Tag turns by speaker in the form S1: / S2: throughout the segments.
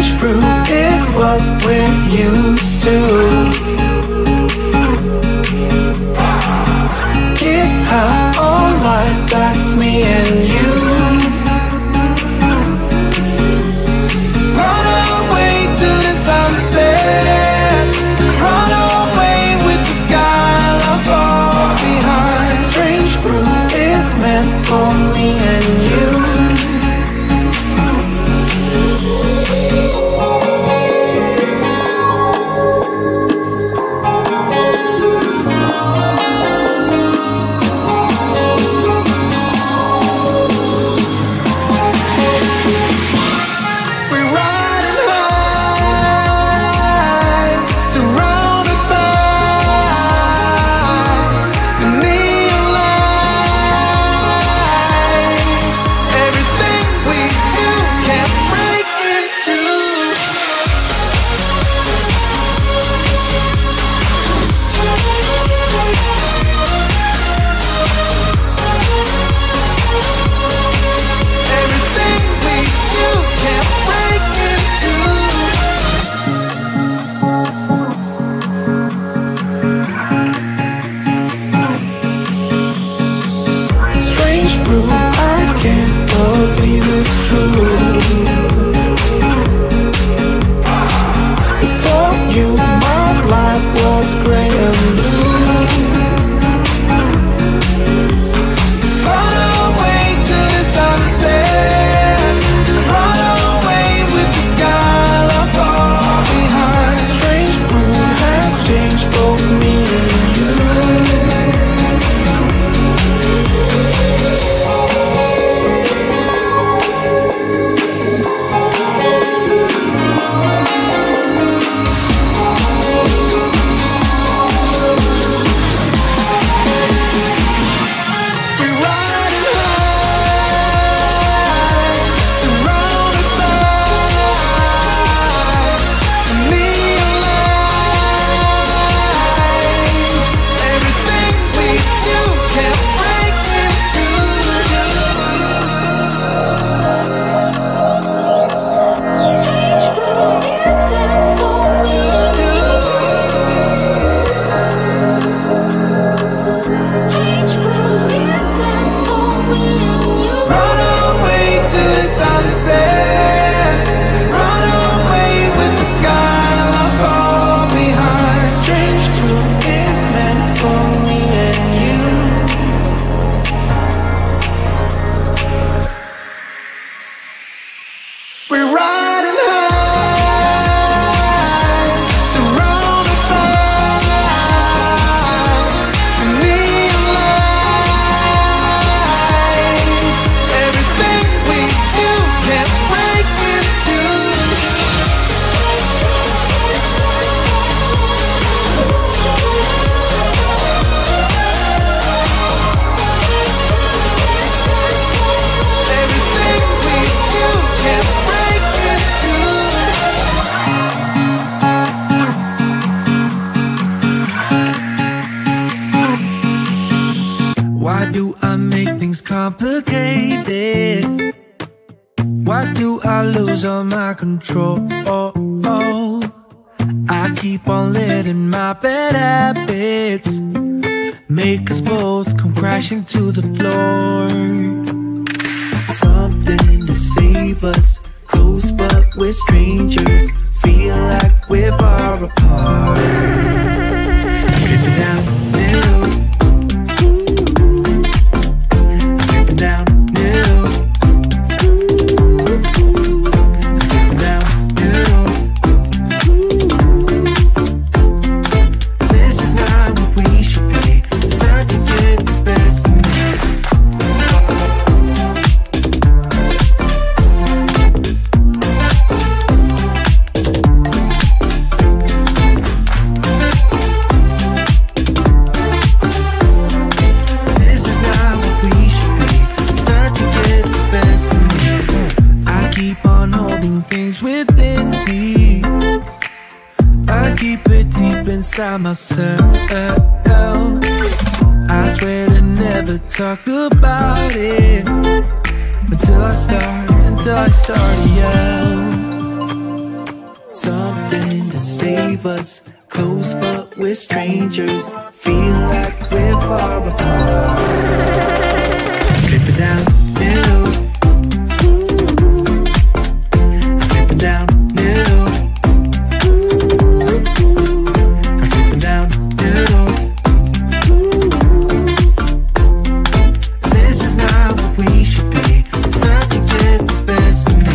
S1: Strange brew is what we're used to. Get high all night, that's me and you. Run away to the sunset, run away with the sky left far behind. Strange brew is meant for me and you.
S2: complicated. Why do I lose all my control? I keep on letting my bad habits make us both come crashing to the floor. Something to save us, close but we're strangers, feel like we're far apart. I'm stripping down the middle, I'm stripping down the middle, I'm stripping down the middle. This is not what we should be, start to get the best of me. Things within me, I keep it deep inside myself. I swear to never talk about it until I start to yell. save us. Close but we're strangers, feel like we're far apart. Strip it down, middle. Strip it down, middle. Strip it down, middle. This is not what we should be. Thought you get the best of me.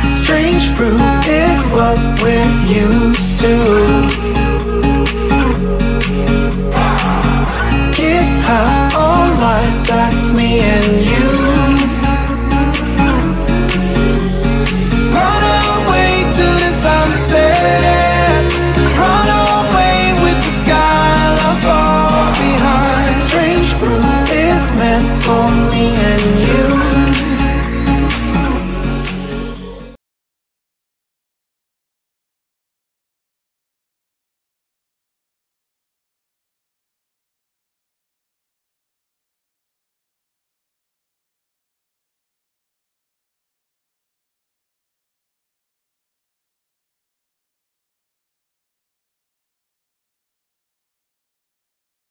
S1: Strange brew is what we're used to.